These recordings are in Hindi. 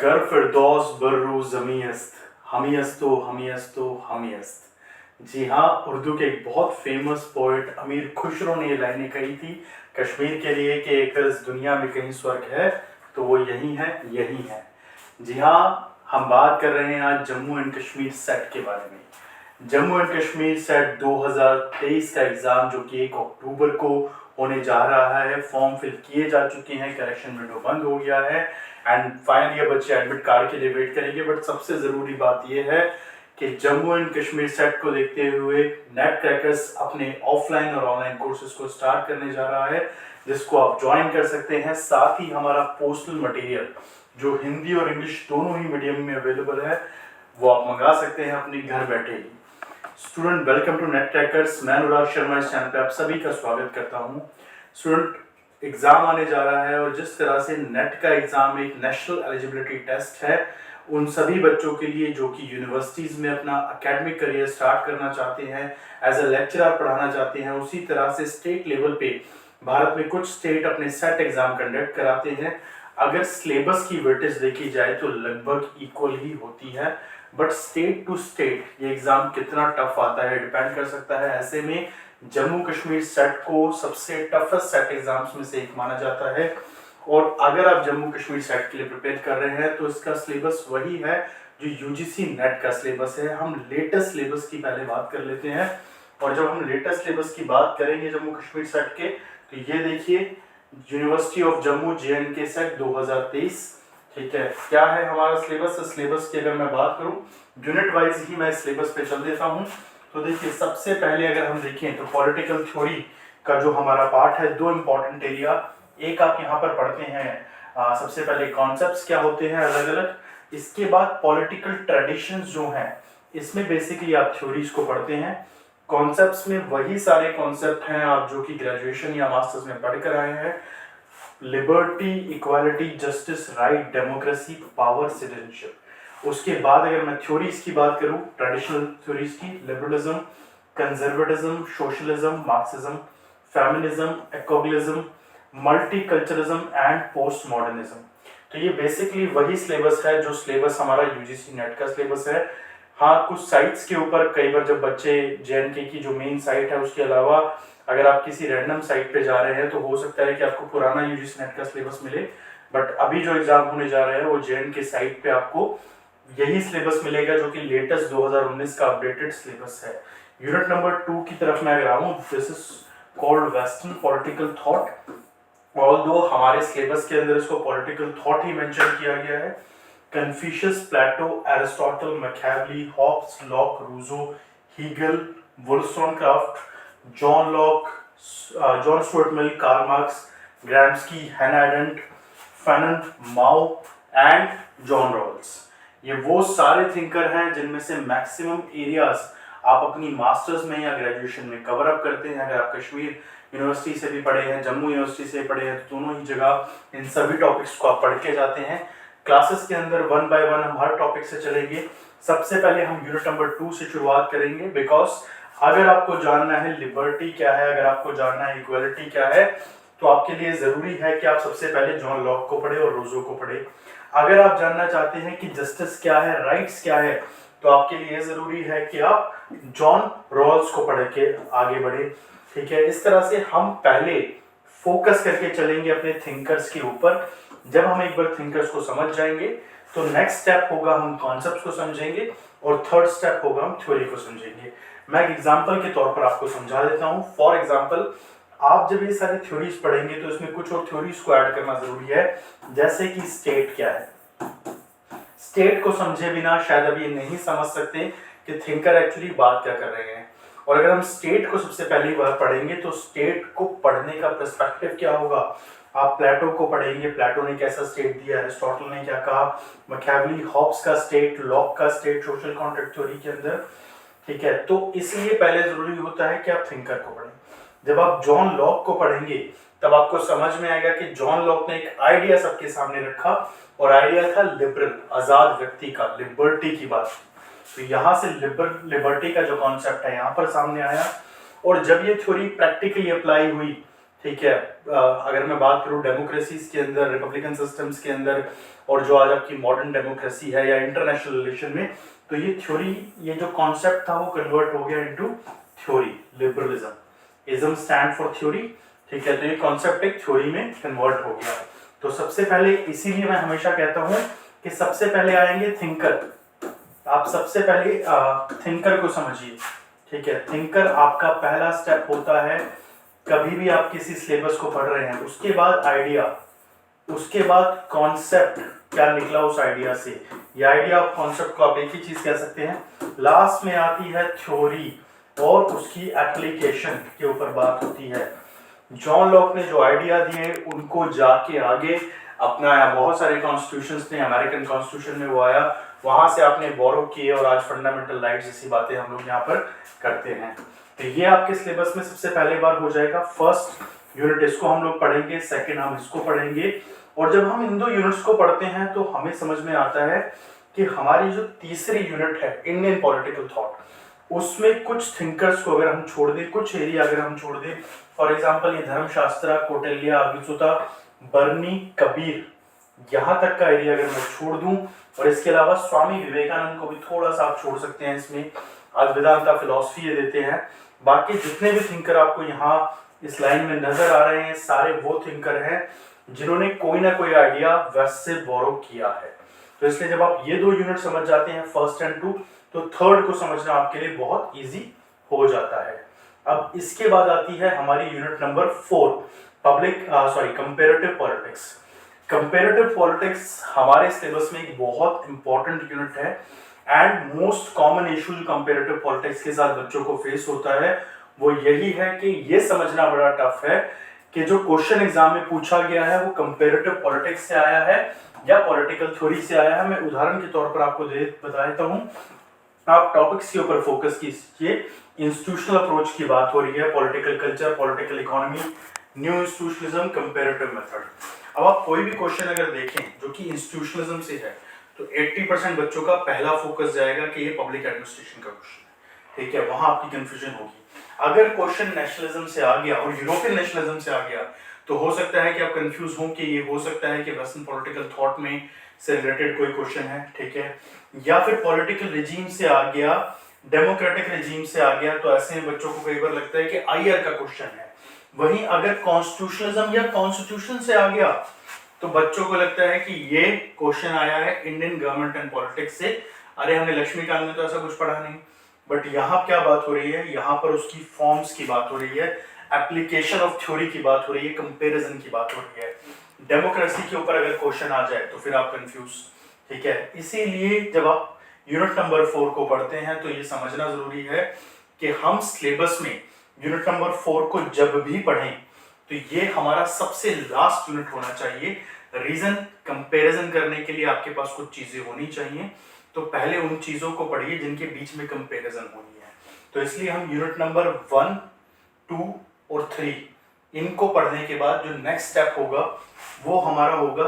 गर फिरदौस बर्रू ज़मीयस्त हमीयस्तो हमीयस्तो हमीयस्त। जी हाँ, उर्दू के एक बहुत फेमस पोइट अमीर खुसरो ने ये लाइनें कही थी कश्मीर के लिए कि अगर इस दुनिया में कहीं स्वर्ग है तो वो यही है, यही है। जी हाँ, हम बात कर रहे हैं आज जम्मू एंड कश्मीर सेट के बारे में। जम्मू एंड कश्मीर सेट 2023 का एग्ज़ाम जो कि 1 अक्टूबर को होने जा रहा है, फॉर्म फिल किए जा चुके हैं, करेक्शन विंडो बंद हो गया है एंड फाइनली ये बच्चे एडमिट कार्ड के लिए वेट करेंगे। बट सबसे ज़रूरी बात यह है कि जम्मू एंड कश्मीर सेट को देखते हुए नेट क्रैकर्स अपने ऑफलाइन और ऑनलाइन कोर्सेज को स्टार्ट करने जा रहा है, जिसको आप ज्वाइन कर सकते हैं। साथ ही हमारा पोस्टल मटेरियल जो हिंदी और इंग्लिश दोनों ही मीडियम में अवेलेबल है वो आप मंगा सकते हैं अपने घर बैठे ही। Student, welcome to NET Crackers. मैं अनुराग शर्मा इस चैनल पे आप सभी का स्वागत करता हूं। स्टूडेंट, एग्जाम आने जा रहा है और जिस तरह से नेट का एग्जाम एक नेशनल एलिजिबिलिटी टेस्ट है उन सभी बच्चों के लिए जो कि यूनिवर्सिटीज़ में अपना एकेडमिक करियर स्टार्ट करना चाहते हैं, एज अ लेक्चरर पढ़ाना चाहते हैं, उसी तरह से स्टेट लेवल पे भारत में कुछ स्टेट अपने सेट एग्जाम कंडक्ट कराते हैं। अगर सिलेबस की वेटेज देखी जाए तो लगभग इक्वल ही होती है, बट स्टेट टू स्टेट ये एग्जाम कितना टफ आता है डिपेंड कर सकता है। ऐसे में जम्मू कश्मीर सेट को सबसे टफेस्ट सेट एग्जाम्स में से एक माना जाता है। और अगर आप जम्मू कश्मीर सेट के लिए प्रिपेयर कर रहे हैं तो इसका सिलेबस वही है जो यूजीसी नेट का सिलेबस है। हम लेटेस्ट सिलेबस की पहले बात कर लेते हैं, और जब हम लेटेस्ट सिलेबस की बात करेंगे जम्मू कश्मीर सेट के तो ये देखिए, university of Jammu JNK set 2023। ठीक है, क्या है हमारा सिलेबस? सिलेबस की अगर मैं बात करूं यूनिट वाइज ही मैं सिलेबस पे चल देता हूं। तो देखिए, सबसे पहले अगर हम देखें तो पॉलिटिकल थ्योरी का जो हमारा पार्ट है, दो इंपॉर्टेंट एरिया एक आप यहाँ पर पढ़ते हैं। सबसे पहले कॉन्सेप्ट्स क्या होते हैं अलग अलग, इसके बाद पॉलिटिकल ट्रेडिशंस जो हैं इसमें बेसिकली आप थ्योरीज को पढ़ते हैं। कॉन्सेप्ट्स में वही सारे कॉन्सेप्ट हैं आप जो कि ग्रेजुएशन या मास्टर्स में पढ़ कर आए हैं। Liberty, equality, justice, right, democracy, power, citizenship. उसके बाद अगर मैं थ्योरीज की बात करूं, ट्रेडिशनल थ्योरीज की, liberalism, conservatism, socialism, Marxism, feminism, ecologism, multiculturalism and postmodernism. तो ये बेसिकली वही सिलेबस है जो सिलेबस हमारा यूजीसी नेट का सिलेबस है। हाँ, कुछ साइट्स के ऊपर कई बार जब बच्चे JNK की जो मेन साइट है उसके अलावा अगर आप किसी रैंडम साइट पे जा रहे हैं तो हो सकता है कि आपको पुराना यूजीसी नेट का सिलेबस मिले, बट अभी जो एग्जाम होने जा रहे हैं वो JNK साइट पे आपको यही सिलेबस मिलेगा जो कि लेटेस्ट 2019 का अपडेटेड सिलेबस है। यूनिट नंबर 2 की तरफ मैं अगर आऊँ, this is called western political thought. Although हमारे सिलेबस के अंदर इसको पॉलिटिकल थॉट ही मेंशन किया गया है। Confucius, Plato, Aristotle, Machiavelli, Hobbes, Locke, Rousseau, Hegel, Wollstonecraft, John Locke, John Stuart Mill, Karl Marx, Gramsci, Hannah Arendt, Fanon, Mao and John Rawls. ये वो सारे थिंकर हैं जिनमें से मैक्सिमम एरियाज आप अपनी मास्टर्स में या ग्रेजुएशन में कवर अप करते हैं। अगर आप कश्मीर यूनिवर्सिटी से भी पढ़े हैं, जम्मू यूनिवर्सिटी से पढ़े हैं, तो दोनों ही जगह इन सभी टॉपिक्स को आप पढ़ के जाते हैं। क्लासेस के अंदर 1 बाय 1 हम हर टॉपिक से चलेंगे। सबसे पहले हम यूनिट नंबर 2 से शुरुआत करेंगे, बिकॉज अगर आपको जानना है लिबर्टी क्या है, अगर आपको जानना है इक्वालिटी क्या है, तो आपके लिए जरूरी है कि आप सबसे पहले जॉन लॉक को पढ़े और रूसो को पढ़े। अगर आप जानना चाहते हैं कि जस्टिस क्या है, राइट्स क्या है, तो आपके लिए जरूरी है कि आप जॉन रॉल्स को पढ़ के आगे बढ़े। ठीक है, इस तरह से हम पहले फोकस करके चलेंगे अपने थिंकर्स के ऊपर। जब हम एक बार थिंकर्स को समझ जाएंगे तो नेक्स्ट स्टेप होगा हम कॉन्सेप्ट्स को समझेंगे और थर्ड स्टेप होगा हम थ्योरी को समझेंगे। मैं एक एग्जांपल के तौर पर आपको समझा देता हूं। फॉर एग्जांपल, आप जब ये सारी थ्योरीज पढ़ेंगे तो इसमें कुछ और थ्योरीज को ऐड करना जरूरी है, जैसे कि स्टेट क्या है। स्टेट को समझे बिना शायद अभी नहीं समझ सकते कि थिंकर एक्चुअली बात क्या कर रहे हैं। और अगर हम स्टेट को सबसे पहली बार पढ़ेंगे तो स्टेट को पढ़ने का पर्सपेक्टिव क्या होगा। आप प्लेटो को पढ़ेंगे, प्लेटो ने कैसा स्टेट दिया, एरिस्टोटल ने क्या कहा, मैकियावेली, हॉब्स का स्टेट, लॉक का स्टेट सोशल कॉन्ट्रैक्ट थ्योरी के अंदर। ठीक है, तो इसलिए पहले जरूरी होता है कि आप थिंकर को पढ़ें। जब आप जॉन लॉक को पढ़ेंगे तब आपको समझ में आएगा कि जॉन लॉक ने एक आइडिया सबके सामने रखा और आइडिया था लिबरल, आजाद व्यक्ति का, लिबर्टी की बात। तो यहाँ से लिबर्टी का जो कॉन्सेप्ट है यहाँ पर सामने आया। और जब ये थ्योरी प्रैक्टिकली अप्लाई हुई, ठीक है। अगर मैं बात करूँ डेमोक्रेसीज के अंदर, रिपब्लिकन सिस्टम्स के अंदर, और जो आज आपकी मॉडर्न डेमोक्रेसी है या इंटरनेशनल रिलेशन में, तो ये थ्योरी, ये जो कॉन्सेप्ट था वो कन्वर्ट हो गया into theory, liberalism. Ism stand for theory, ठीक है। तो ये कॉन्सेप्ट एक थ्योरी में कन्वर्ट हो गया। तो सबसे पहले, इसीलिए मैं हमेशा कहता हूँ कि सबसे पहले आएंगे थिंकर। आप सबसे पहले थिंकर को समझिए, ठीक है। थिंकर आपका पहला स्टेप होता है कभी भी आप किसी सिलेबस को पढ़ रहे हैं। उसके बाद आइडिया, उसके बाद कॉन्सेप्ट, क्या निकला उस आइडिया से, ये आइडिया और कॉन्सेप्ट को आप एक ही चीज कह सकते हैं। लास्ट में आती है थ्योरी और उसकी एप्लीकेशन के ऊपर बात होती है। जॉन लॉक ने जो आइडिया दिए उनको जाके आगे अपनाया, बहुत सारे कॉन्स्टिट्यूशंस ने, अमेरिकन कॉन्स्टिट्यूशन में वो आया, वहां से आपने बोरो किए और आज फंडामेंटल राइट्स जैसी बातें हम लोग यहाँ पर करते हैं। तो ये आपके सिलेबस में सबसे पहले बार हो जाएगा। फर्स्ट यूनिट इसको हम लोग पढ़ेंगे, सेकंड हम इसको पढ़ेंगे। और जब हम इन दो यूनिट्स को पढ़ते हैं तो हमें समझ में आता है कि हमारी जो तीसरी यूनिट है इंडियन पॉलिटिकल थॉट, उसमें कुछ थिंकर्स को अगर हम छोड़ दें, कुछ एरिया अगर हम छोड़ दें, फॉर एग्जांपल ये धर्मशास्त्रा, कौटिल्य, अग्निहोत्र, बर्नी, कबीर, यहाँ तक का एरिया अगर मैं छोड़ दूं, और इसके अलावा स्वामी विवेकानंद को भी थोड़ा सा आप छोड़ सकते हैं इसमें, आज वेदांता फिलॉसफी ये देते हैं। बाकी जितने भी थिंकर आपको यहाँ इस लाइन में नजर आ रहे हैं, सारे वो थिंकर हैं जिन्होंने कोई ना कोई आइडिया वेस्ट से बोरो किया है। तो इसलिए जब आप ये दो यूनिट समझ जाते हैं, फर्स्ट एंड टू, तो थर्ड को समझना आपके लिए बहुत इजी हो जाता है। अब इसके बाद आती है हमारी unit number 4, comparative politics. Comparative politics हमारे सिलेबस में एक बहुत इंपॉर्टेंट यूनिट है एंड मोस्ट कॉमन इशू जो कंपैरेटिव पॉलिटिक्स के साथ बच्चों को फेस होता है वो यही है कि ये समझना बड़ा टफ है कि जो क्वेश्चन एग्जाम में पूछा गया है वो कंपैरेटिव पॉलिटिक्स से आया है या पॉलिटिकल थ्योरी से आया है। मैं उदाहरण के तौर पर आपको बता देता हूँ। आप टॉपिक्स के ऊपर फोकस कीजिए। इंस्टीट्यूशनल अप्रोच की बात हो रही है, political culture, political economy, new institutionalism, comparative method. अब आप कोई भी क्वेश्चन अगर देखें जो कि इंस्टीट्यूशनलिज्म से है तो 80% बच्चों का पहला फोकस जाएगा कि ये पब्लिक एडमिनिस्ट्रेशन का क्वेश्चन है, ठीक है। वहां आपकी कंफ्यूजन होगी। अगर क्वेश्चन नेशनलिज्म से आ गया और यूरोपियन नेशनलिज्म से आ गया तो हो सकता है कि आप कंफ्यूज हो कि ये हो सकता है कि वेस्टर्न पॉलिटिकल थॉट में से रिलेटेड कोई क्वेश्चन है, ठीक है, या फिर पॉलिटिकल रिजीम से आ गया, डेमोक्रेटिक रिजीम से आ गया। तो ऐसे में बच्चों को कई बार लगता है कि आईआर का क्वेश्चन है। वहीं अगर कॉन्स्टिट्यूशनलिज्म या कॉन्स्टिट्यूशन से आ गया तो बच्चों को लगता है कि ये क्वेश्चन आया है इंडियन गवर्नमेंट एंड पॉलिटिक्स से। अरे हमने लक्ष्मीकांत में तो ऐसा कुछ पढ़ा नहीं। बट यहाँ क्या बात हो रही है, यहाँ पर उसकी फॉर्म्स की बात हो रही है, एप्लीकेशन ऑफ थ्योरी की बात हो रही है, कंपैरिजन की बात हो रही है। डेमोक्रेसी के ऊपर अगर क्वेश्चन आ जाए तो फिर आप कंफ्यूज, ठीक है। इसीलिए जब आप यूनिट नंबर 4 को पढ़ते हैं तो ये समझना जरूरी है कि हम सिलेबस में यूनिट नंबर 4 को जब भी पढ़ें तो ये हमारा सबसे लास्ट यूनिट होना चाहिए। रीजन, कंपैरिजन करने के लिए आपके पास कुछ चीजें होनी चाहिए, तो पहले उन चीजों को पढ़िए जिनके बीच में कंपैरिजन होनी है। तो इसलिए हम यूनिट नंबर 1, 2 और 3 इनको पढ़ने के बाद जो नेक्स्ट स्टेप होगा वो हमारा होगा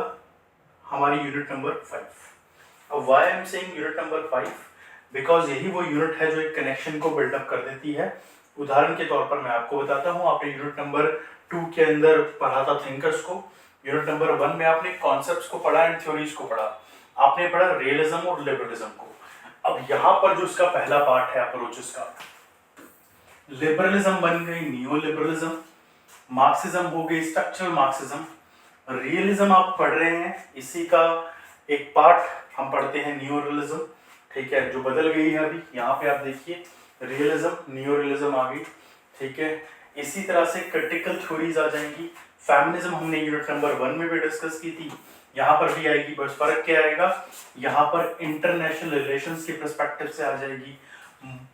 हमारी यूनिट नंबर 5। अब why I am saying unit number 5, because यही वो यूनिट है जो एक कनेक्शन को बिल्डअप कर देती है। उदाहरण के तौर पर मैं आपको बताता हूँ, आपने यूनिट नंबर 2 के अंदर पढ़ा था थिंकर्स को, यूनिट नंबर 1 में आपने कॉन्सेप्ट्स को पढ़ा एंड थ्योरीज को पढ़ा, आपने पढ़ा रियलिज्म और लिबरलिज्म को। अब यहाँ पर जो इसका पहला पार्ट है अप्रोचेस का, लिबरलिज्म बन गई नियो लिबरलिज्म, मार्क्सिज्म हो गई स्ट्रक्चरल मार्क्सिज्म, रियलिज्म आप पढ़ रहे हैं, इसी का एक पार्ट हम पढ़ते हैं नियो रियलिज्म, ठीक है, जो बदल गई है अभी। यहाँ पे आप देखिए रियलिज्म, नियो रियलिज्म आ गई, ठीक है। इसी तरह से क्रिटिकल थ्योरीज आ जाएंगी। फेमिनिज्म हमने यूनिट नंबर 1 में भी डिस्कस की थी, यहाँ पर भी आएगी। बस फर्क क्या आएगा, यहाँ पर इंटरनेशनल रिलेशंस के पर्सपेक्टिव से आ जाएगी।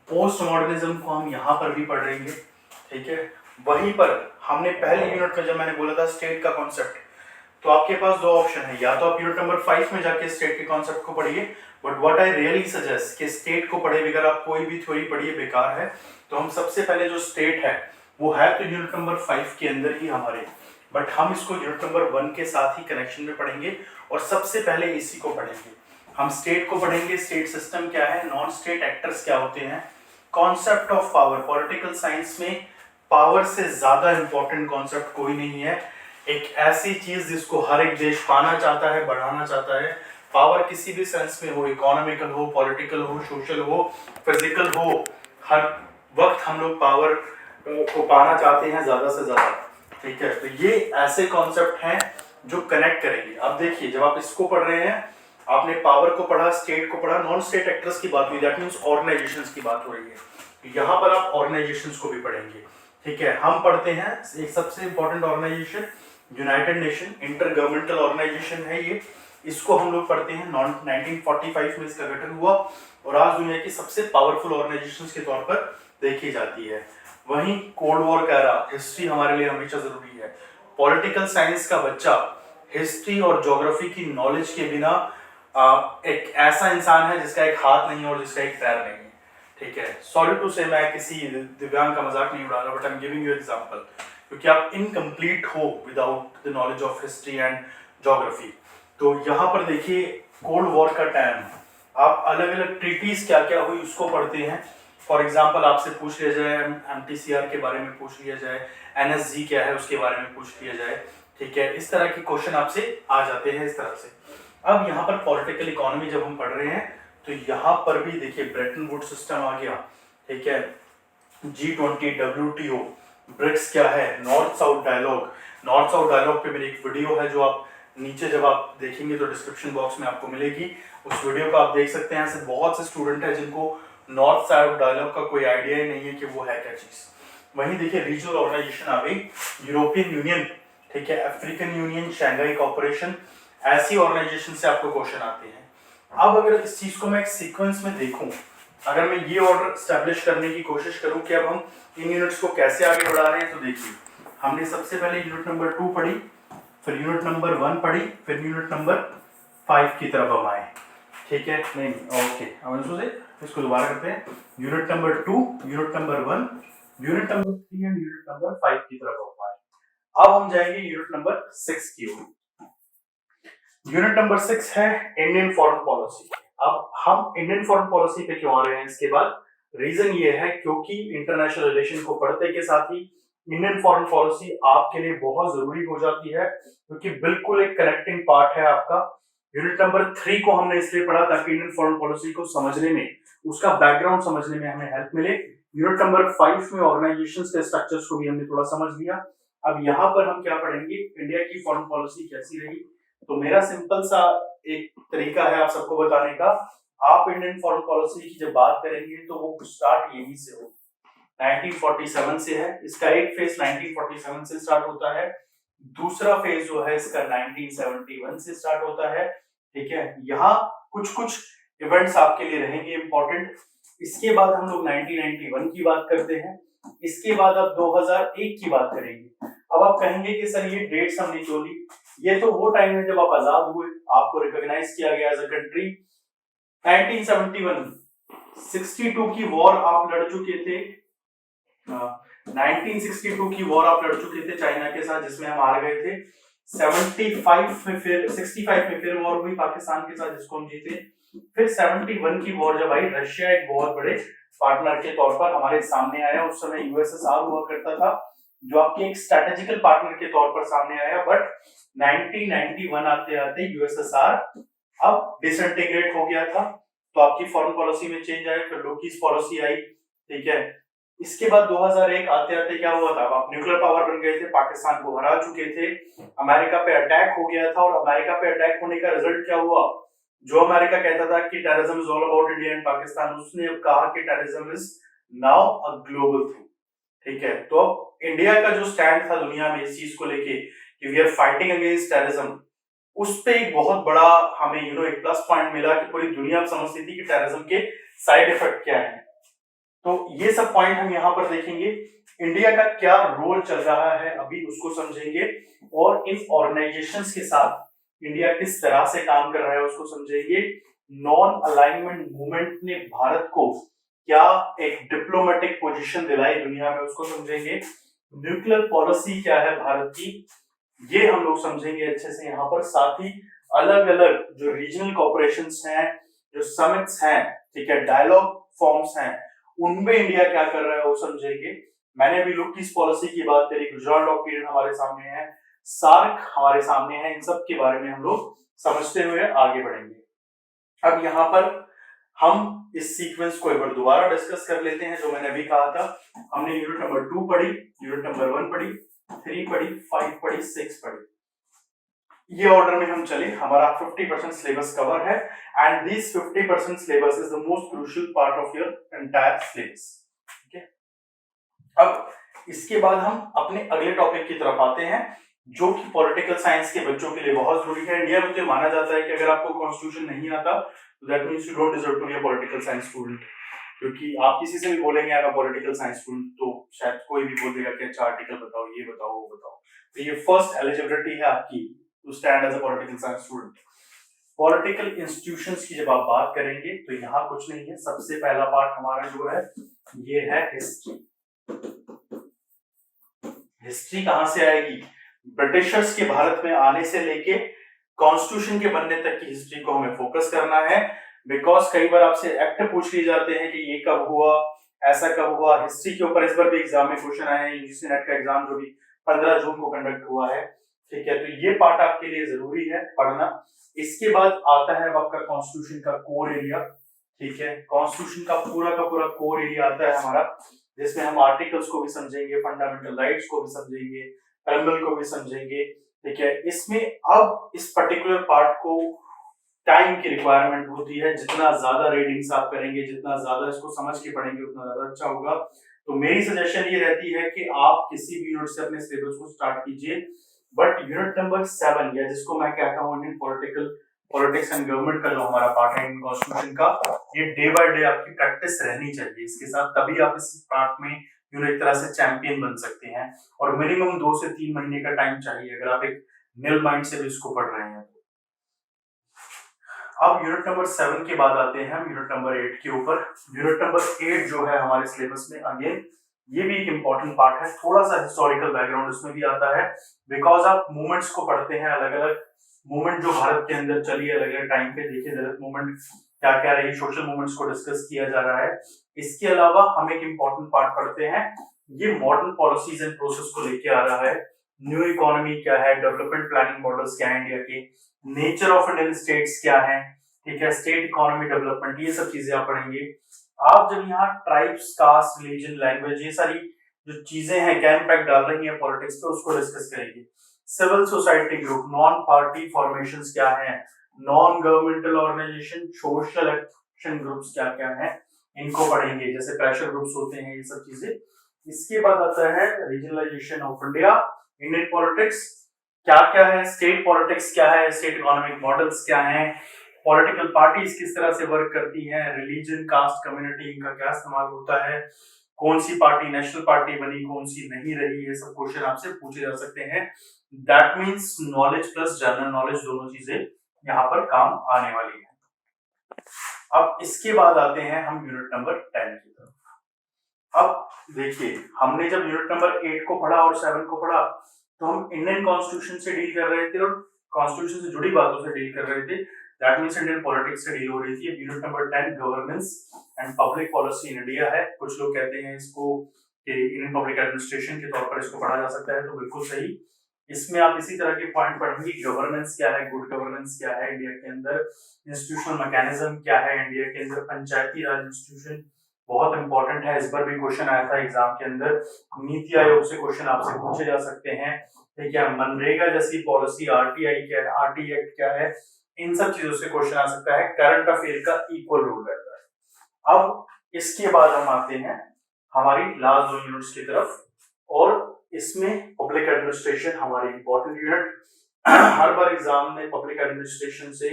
पोस्ट मॉडर्निज्म को हम यहाँ पर भी पढ़ लेंगे, ठीक है। वहीं पर हमने पहले यूनिट में जब मैंने बोला था स्टेट का कॉन्सेप्ट, तो आपके पास दो ऑप्शन है, या तो आप यूनिट नंबर 5 में जाके स्टेट के कॉन्सेप्ट को पढ़िए, but what I really suggest कि स्टेट को पढ़े बगैर आप कोई भी थ्योरी पढ़िए बेकार है। तो हम सबसे पहले जो स्टेट है वो है तो यूनिट नंबर 5 के अंदर ही हमारे, बट हम इसको यूनिट नंबर 1 के साथ ही कनेक्शन में पढ़ेंगे और सबसे पहले इसी को पढ़ेंगे। हम स्टेट को पढ़ेंगे, स्टेट सिस्टम क्या है, नॉन स्टेट एक्टर्स क्या होते हैं, concept of power, political science में पावर से ज्यादा इंपॉर्टेंट कॉन्सेप्ट कोई नहीं है। एक ऐसी चीज जिसको हर एक देश पाना चाहता है, बढ़ाना चाहता है। पावर किसी भी सेंस में हो, इकोनॉमिकल हो, पॉलिटिकल हो, सोशल हो, फिजिकल हो, हर वक्त हम लोग पावर को पाना चाहते हैं ज्यादा से ज्यादा। ठीक है, तो ये ऐसे कॉन्सेप्ट हैं जो कनेक्ट करेंगे। अब देखिए, जब आप इसको पढ़ रहे हैं, आपने पावर को पढ़ा, स्टेट को पढ़ा, नॉन स्टेट एक्टर्स की बात हुई, दैट मींस ऑर्गेनाइजेशंस की बात हो रही है। यहाँ पर आप ऑर्गेनाइजेशंस को भी पढ़ेंगे। ठीक है, हम पढ़ते हैं एक सबसे important organisation united nation, intergovernmental organisation है ये। इसको हम लोग पढ़ते हैं 1945 में इसका गठन हुआ और आज दुनिया की सबसे पावरफुल ऑर्गेनाइजेशंस के तौर पर देखी जाती है। वहीं कोल्ड वॉर का एरा, हिस्ट्री हमारे लिए हमेशा जरूरी है। पॉलिटिकल साइंस का बच्चा हिस्ट्री और ज्योग्राफी की नॉलेज के बिना एक ऐसा इंसान है जिसका एक हाथ नहीं है और जिसका एक पैर नहीं है। ठीक है, सॉरी टू से मैं किसी दिव्यांग का मजाक नहीं उड़ा रहा, but I am giving you example, क्योंकि आप इनकम्प्लीट हो without the knowledge of history and geography. तो यहाँ पर देखिए, कोल्ड वॉर का टाइम आप अलग अलग ट्रीटीज क्या क्या हुई उसको पढ़ते हैं। फॉर एग्जाम्पल आपसे पूछ लिया जाए MTCR के बारे में पूछ लिया जाए, NSG क्या है उसके बारे में पूछ लिया जाए। ठीक है, इस तरह के क्वेश्चन आपसे आ जाते हैं इस तरह से। अब यहाँ पर पॉलिटिकल इकोनॉमी जब हम पढ़ रहे हैं तो यहाँ पर भी देखिए ब्रेटन वुड सिस्टम आ गया। ठीक है, G20, WTO, ब्रिक्स क्या है, north south dialogue. North south dialogue पे मेरी एक वीडियो है जो आप नीचे जब आप देखेंगे तो डिस्क्रिप्शन बॉक्स में आपको मिलेगी, उस वीडियो को आप देख सकते हैं। ऐसे बहुत से स्टूडेंट हैं जिनको नॉर्थ साउथ डायलॉग का कोई आइडिया ही नहीं है कि वो है क्या चीज। वहीं देखिए रीजनल ऑर्गेनाइजेशन आ गई, यूरोपियन यूनियन, ठीक है, अफ्रीकन यूनियन, शंघाई कॉर्पोरेशन, ऐसी ऑर्गेनाइजेशन से आपको क्वेश्चन आते हैं। अब अगर इस चीज को मैं एक सीक्वेंस में देखूं, अगर मैं ये ऑर्डर स्टैब्लिश करने की कोशिश करूं कि अब हम इन यूनिट्स को कैसे आगे बढ़ा रहे हैं, तो देखिए हमने सबसे पहले यूनिट नंबर 2 पढ़ी, फिर यूनिट नंबर 1 पढ़ी, फिर यूनिट नंबर 5 की तरफ हम आए। ठीक है, नहीं ओके, अब इसको दोबारा करते हैं। Unit number 2, unit number 1, unit number 3 and unit number 5 की तरफ हम आए। अब हम जाएंगे यूनिट नंबर 6 की ओर। यूनिट नंबर 6 है इंडियन फॉरेन पॉलिसी। अब हम इंडियन फॉरेन पॉलिसी पे क्यों आ रहे हैं इसके बाद, रीजन ये है क्योंकि इंटरनेशनल रिलेशन को पढ़ते के साथ ही इंडियन फॉरेन पॉलिसी आपके लिए बहुत जरूरी हो जाती है, क्योंकि बिल्कुल एक कनेक्टिंग पार्ट है आपका। यूनिट नंबर 3 को हमने इसलिए पढ़ा ताकि इंडियन फॉरेन पॉलिसी को समझने में, उसका बैकग्राउंड समझने में हमें हेल्प मिले। यूनिट नंबर 5 में ऑर्गेनाइजेशंस के स्ट्रक्चर्स को भी हमने थोड़ा समझ लिया। अब यहाँ पर हम क्या पढ़ेंगे, इंडिया की फॉरेन पॉलिसी कैसी रही। तो मेरा सिंपल सा एक तरीका है आप सबको बताने का, आप इंडियन फॉरेन पॉलिसी की जब बात करेंगे तो वो स्टार्ट यहीं से हो, 1947 से है। इसका एक फेज 1947 से स्टार्ट होता है, दूसरा फेज जो है इसका 1971 से स्टार्ट होता है। ठीक है, यहाँ कुछ कुछ इवेंट्स आपके लिए रहेंगे इंपॉर्टेंट। इसके बाद हम लोग 1991 की बात करते हैं, इसके बाद अब 2001 की बात करेंगे। अब आप कहेंगे कि सर ये डेट्स हमने क्यों ली, ये तो वो टाइम है जब आप आजाद हुए, आपको रिकॉग्नाइज किया गया एज अ कंट्री। 1971 62 की वॉर आप लड़ चुके थे, 1962 की वॉर आप लड़ चुके थे चाइना के साथ, जिसमें हम हार गए थे। 65 में फिर वॉर हुई पाकिस्तान के साथ, जिसको हम जीते। फिर 71 की वॉर जब आई, रशिया एक बहुत बड़े पार्टनर के तौर पर हमारे सामने आया। उस समय यूएसएसआर हुआ करता था जो आपके एक स्ट्रेटेजिकल पार्टनर के तौर पर सामने आया, बट 1991 आते आते यूएसएसआर अब डिसइंटीग्रेट हो गया था, तो आपकी फॉरेन पॉलिसी में चेंज आया, फिर लोकीस पॉलिसी आई। ठीक है, इसके बाद 2001 आते आते क्या हुआ था, आप न्यूक्लियर पावर बन गए थे, पाकिस्तान को हरा चुके थे, अमेरिका पे अटैक हो गया था। और अमेरिका पे अटैक होने का रिजल्ट क्या हुआ, जो अमेरिका कहता था कि terrorism is all about India and Pakistan, उसने अब कहा कि terrorism is now a global thing. ठीक है, तो अब इंडिया का जो स्टैंड था दुनिया में इस चीज को लेके कि we are fighting against terrorism, उस पे एक बहुत बड़ा हमें एक प्लस पॉइंट मिला कि पूरी दुनिया समझती थी कि टेररिज्म के साइड इफेक्ट क्या है। तो ये सब पॉइंट हम यहाँ पर देखेंगे, इंडिया का क्या रोल चल रहा है अभी उसको समझेंगे, और इन ऑर्गेनाइजेशंस के साथ इंडिया किस तरह से काम कर रहा है उसको समझेंगे। नॉन अलाइनमेंट मूवमेंट ने भारत को क्या एक डिप्लोमेटिक पोजीशन दिलाई दुनिया में उसको समझेंगे। न्यूक्लियर पॉलिसी क्या है भारत की, ये हम लोग समझेंगे अच्छे से यहाँ पर। साथ ही अलग अलग जो रीजनल कॉर्पोरेशंस हैं, जो समिट्स हैं, ठीक है, डायलॉग फॉर्म्स हैं, उनमें इंडिया क्या कर रहा है वो समझेंगे। मैंने अभी लुक की पॉलिसी की बात करी, गुजरात डॉक्ट्रिन हमारे सामने है, सार्क हमारे सामने है, इन सब के बारे में हम लोग समझते हुए आगे बढ़ेंगे। अब यहाँ पर हम इस सीक्वेंस को एक बार दोबारा डिस्कस कर लेते हैं। जो मैंने अभी कहा था, हमने यूनिट नंबर 2 पढ़ी, यूनिट नंबर 1 पढ़ी, 3 पढ़ी, 5 पढ़ी, 6 पढ़ी। ये ऑर्डर में हम चले, हमारा 50% सिलेबस कवर है and this 50% syllabus is the most crucial part of your entire syllabus. ठीक है, अब इसके बाद हम अपने अगले टॉपिक की तरफ आते हैं, जो कि पॉलिटिकल साइंस के बच्चों के लिए बहुत जरूरी है। इंडिया में तो माना जाता है कि अगर आपको कॉन्स्टिट्यूशन नहीं आता तो that means you don't deserve to be a political science student, क्योंकि आप किसी से भी बोलेंगे आप पॉलिटिकल साइंस स्टूडेंट तो शायद कोई भी बोल देगा कि अच्छा आर्टिकल बताओ, ये बताओ, वो बताओ। तो ये फर्स्ट एलिजिबिलिटी है आपकी to stand as a political science student. Political institutions की जब आप बात करेंगे तो यहाँ कुछ नहीं है, सबसे पहला पार्ट हमारा जो है ये है हिस्ट्री। हिस्ट्री कहां से आएगी? ब्रिटिशर्स के भारत में आने से लेके कॉन्स्टिट्यूशन के बनने तक की हिस्ट्री को हमें फोकस करना है, बिकॉज कई बार आपसे एक्ट पूछ लिए जाते हैं कि ये कब हुआ, ऐसा कब हुआ। हिस्ट्री के ऊपर इस बार भी एग्जाम में क्वेश्चन आए हैं, यूजीसी नेट का एग्जाम जो भी 15 जून को कंडक्ट हुआ है। ठीक है, तो ये पार्ट आपके लिए जरूरी है पढ़ना। इसके बाद आता है आपका कॉन्स्टिट्यूशन का कोर एरिया। ठीक है, कॉन्स्टिट्यूशन का पूरा कोर एरिया आता है हमारा, जिसमें हम आर्टिकल्स को भी समझेंगे, फंडामेंटल राइट्स को भी समझेंगे, प्रेम्बल को भी समझेंगे। ठीक है, इसमें अब इस पर्टिकुलर पार्ट को टाइम की रिक्वायरमेंट होती है। जितना ज्यादा रीडिंग्स आप करेंगे, जितना ज्यादा इसको समझ के पढ़ेंगे, उतना ज्यादा अच्छा होगा। तो मेरी सजेशन ये रहती है कि आप किसी भी यूनिट से अपने सिलेबस को स्टार्ट कीजिए, बट यूनिट नंबर 7 या जिसको मैं कहता हूँ इंडियन पॉलिटिक्स एंड गवर्नमेंट का जो हमारा पार्ट है इंडियन कॉन्स्टिट्यूशन का, ये डे बाय डे आपकी प्रैक्टिस रहनी चाहिए इसके साथ, तभी आप इस पार्ट में एक तरह से चैंपियन बन सकते हैं। और मिनिमम 2 से 3 महीने का टाइम चाहिए अगर आप एक नील माइंड से भी इसको पढ़ रहे हैं। अब यूनिट नंबर 7 के बाद आते हैं हम यूनिट नंबर 8 के ऊपर। यूनिट नंबर 8 जो है हमारे सिलेबस में, अगेन ये भी एक इंपॉर्टेंट पार्ट है, थोड़ा सा हिस्टोरिकल बैकग्राउंड इसमें भी आता है, बिकॉज आप मूवमेंट्स को पढ़ते हैं, अलग अलग मूवमेंट जो भारत के अंदर चली है अलग अलग टाइम पे। देखिए दलित मूवमेंट क्या क्या रही, सोशल मूवमेंट्स को डिस्कस किया जा रहा है। इसके अलावा हम एक इम्पोर्टेंट पार्ट पढ़ते हैं, ये मॉडर्न पॉलिसीज एंड प्रोसेस को लेके आ रहा है। न्यू इकोनॉमी क्या है, डेवलपमेंट प्लानिंग मॉडल्स क्या है इंडिया के, नेचर ऑफ इंडियन स्टेट्स क्या है, ठीक है, स्टेट इकोनॉमी डेवलपमेंट, ये सब चीजें आप पढ़ेंगे। आप जब यहाँ ट्राइब्स, कास्ट, रिलीजन, लैंग्वेज, ये सारी जो चीजें हैं क्या इम्पैक्ट डाल रही है पॉलिटिक्स पे, उसको डिस्कस करेंगे। Civil society group, non party formations क्या है, non governmental organisation, social action groups क्या क्या है, इनको पढ़ेंगे, जैसे प्रेशर ग्रुप्स होते हैं, ये सब चीजें। इसके बाद आता है regionalisation of India, Indian politics क्या क्या है, स्टेट पॉलिटिक्स क्या है, स्टेट इकोनॉमिक मॉडल्स क्या है, पॉलिटिकल पार्टीज किस तरह से वर्क करती हैं, रिलीजन, कास्ट, कम्युनिटी, इनका क्या इस्तेमाल होता है, कौन सी पार्टी नेशनल पार्टी बनी, कौन सी नहीं रही, ये सब क्वेश्चन आपसे पूछे जा सकते हैं। That means knowledge plus general knowledge दोनों चीजें यहाँ पर काम आने वाली है। अब इसके बाद आते हैं हम यूनिट नंबर 10 की तरफ। अब देखिए, हमने जब यूनिट नंबर 8 को पढ़ा और 7 को पढ़ा तो हम इंडियन कॉन्स्टिट्यूशन से डील कर रहे थे और कॉन्स्टिट्यूशन से जुड़ी बातों से डील कर रहे थे, दैट मींस इंडियन पॉलिटिक्स से डील हो रही थी। Unit number 10 governance and public policy in India है। कुछ लोग कहते हैं इसको कि इंडियन पब्लिक एडमिनिस्ट्रेशन के तौर पर इसको पढ़ा जा सकता है, तो बिल्कुल सही। इसमें आप इसी तरह के पॉइंट पढ़ेंगे, गवर्नेंस क्या है, गुड गवर्नेंस क्या है इंडिया के अंदर, इंस्टीट्यूशनल मैकेनिज्म क्या है इंडिया के अंदर, पंचायती राज इंस्टीट्यूशन बहुत इंपॉर्टेंट है, इस बार भी क्वेश्चन आया था एग्जाम के अंदर, नीति आयोग से क्वेश्चन आपसे पूछे जा सकते हैं। ठीक है, मनरेगा जैसी पॉलिसी, आरटीआई क्या है, आरटी एक्ट क्या है, इन सब चीजों से क्वेश्चन आ सकता है। करंट अफेयर का इक्वल रोल रहता है। अब इसके बाद हम आते हैं हमारी लास्ट 2 यूनिट्स की तरफ, और इसमें पब्लिक एडमिनिस्ट्रेशन हमारी इंपॉर्टेंट यूनिट। हर बार एग्जाम में पब्लिक एडमिनिस्ट्रेशन से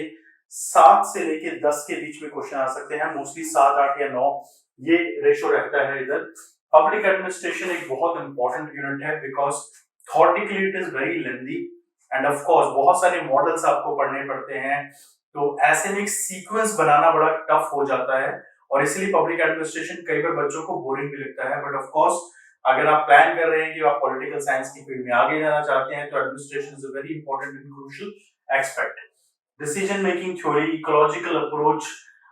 7 से लेके 10 के बीच में क्वेश्चन आ सकते हैं, मोस्टली 7, 8 या 9 ये रेशो रहता है इधर। पब्लिक एडमिनिस्ट्रेशन एक बहुत इंपॉर्टेंट यूनिट है, because theoretically it is very lengthy and of course बहुत सारे मॉडल्स आपको पढ़ने पड़ते हैं, तो ऐसे में एक सीक्वेंस बनाना बड़ा टफ हो जाता है, और इसलिए पब्लिक एडमिनिस्ट्रेशन कई बार बच्चों को बोरिंग भी लगता है। बट ऑफ कोर्स अगर आप प्लान कर रहे हैं कि आप पॉलिटिकल साइंस की फील्ड में आगे जाना चाहते हैं, तो administration is a very important and crucial aspect. Decision making theory, ecological approach,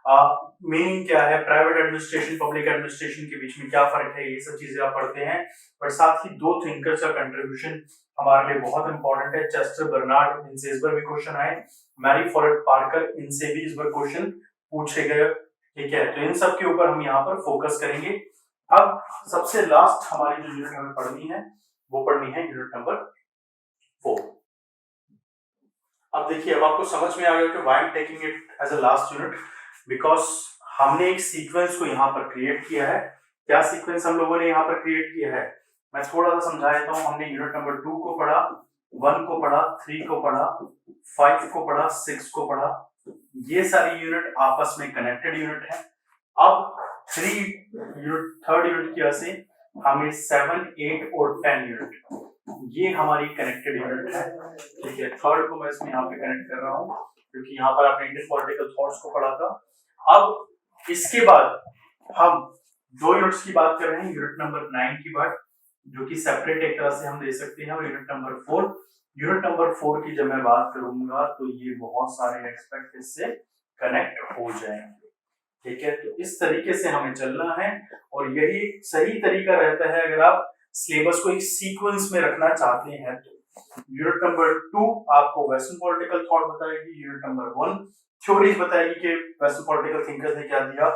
meaning क्या है, प्राइवेट एडमिनिस्ट्रेशन पब्लिक एडमिनिस्ट्रेशन के बीच में क्या फर्क है, ये सब चीजें आप पढ़ते हैं। पर साथ ही दो थिंकर्स का कंट्रीब्यूशन हमारे लिए बहुत इंपॉर्टेंट है। चेस्टर बर्नार्ड, इनसे इस बार भी क्वेश्चन आए, मैरी फॉरेट पार्कर, इनसे भी इस बार क्वेश्चन पूछे गए। ठीक है, तो इन सब के ऊपर हम यहाँ पर फोकस करेंगे। अब सबसे लास्ट हमारी जो यूनिट हमें पढ़नी है वो पढ़नी है यूनिट नंबर 4। अब देखिए, अब आपको समझ में आ गया कि why I am taking it as a last unit, because हमने एक सीक्वेंस को यहाँ पर क्रिएट किया है। क्या सीक्वेंस हम लोगों ने यहाँ पर क्रिएट किया है, मैं थोड़ा सा समझा देता हूँ। हमने यूनिट नंबर 2 को पढ़ा, 1 को पढ़ा, 3 को पढ़ा, 5 को पढ़ा, 6 को पढ़ा। ये सारी यूनिट आपस में कनेक्टेड यूनिट है। अब थर्ड यूनिट की वजह से हमें 7, 8 और 10 यूनिट, ये हमारी कनेक्टेड यूनिट है। ठीक है, थर्ड को मैं इसमें यहाँ पे कनेक्ट कर रहा हूँ क्योंकि यहाँ पर आपने इंडियन पॉलिटिकल थॉट्स को पढ़ा था। अब इसके बाद हम दो यूनिट्स की बात कर रहे हैं, यूनिट नंबर 9 की बात, जो कि सेपरेट एक तरह से हम दे सकते हैं, और यूनिट नंबर 4। यूनिट नंबर 4 की जब मैं बात करूंगा तो ये बहुत सारे एस्पेक्ट इससे कनेक्ट हो जाएंगे। ठीक है, तो इस तरीके से हमें चलना है और यही सही तरीका रहता है अगर आप सिलेबस को एक सीक्वेंस में रखना चाहते हैं। तो यूनिट नंबर 2 आपको वेस्टर्न पॉलिटिकल थॉट बताएगी, यूनिट नंबर 1 थ्योरीज बताएगी कि वेस्टर्न पॉलिटिकल थिंकर्स ने क्या दिया।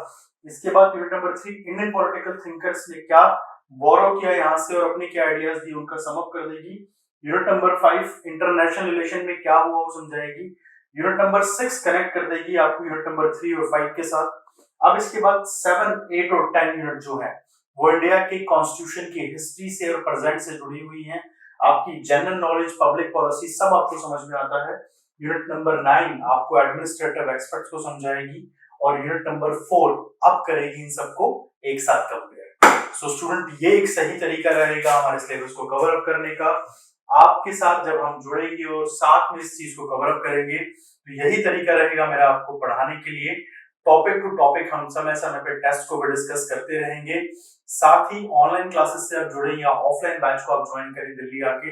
इसके बाद unit number 3 Indian political thinkers ने क्या बोरो किया यहाँ से और अपने क्या आइडियाज दिए उनका समअप कर देगी। यूनिट नंबर 5 इंटरनेशनल रिलेशन में क्या हुआ वो समझाएगी। यूनिट नंबर 6 कनेक्ट कर देगी आपको यूनिट नंबर 3 और 5 के साथ। अब इसके बाद 7, 8 और 10 यूनिट जो है वो इंडिया के कॉन्स्टिट्यूशन की हिस्ट्री से और प्रेजेंट से जुड़ी हुई हैं। आपकी जनरल नॉलेज, पब्लिक पॉलिसी सब आपको समझ में आता है। यूनिट नंबर 9 आपको एडमिनिस्ट्रेटिव एक्सपर्ट्स को समझाएगी और यूनिट नंबर 4 अब करेगी इन सबको एक साथ कंपेयर। सो स्टूडेंट, ये एक सही तरीका रहेगा हमारे सिलेबस को कवर अप करने का। आपके साथ जब हम जुड़ेंगे और साथ में इस चीज को कवर अप करेंगे तो यही तरीका रहेगा मेरा आपको पढ़ाने के लिए। टॉपिक टू टॉपिक हम समय समय पे टेस्ट को भी डिस्कस करते रहेंगे। साथ ही ऑनलाइन क्लासेस से आप जुड़े या ऑफलाइन बैच को आप ज्वाइन करें दिल्ली आके,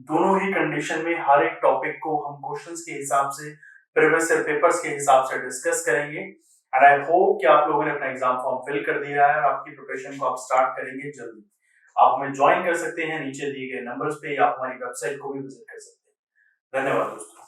दोनों ही कंडीशन में हर एक टॉपिक को हम क्वेश्चंस के हिसाब से, प्रीवियस ईयर पेपर्स के हिसाब से डिस्कस करेंगे। एंड आई होप कि आप लोगों ने अपना एग्जाम फॉर्म फिल कर दिया है और आपकी प्रिपरेशन को आप स्टार्ट करेंगे जल्दी। आप हमें ज्वाइन कर सकते हैं नीचे दिए गए नंबर्स पे या हमारी वेबसाइट को भी विजिट कर सकते हैं। धन्यवाद दोस्तों।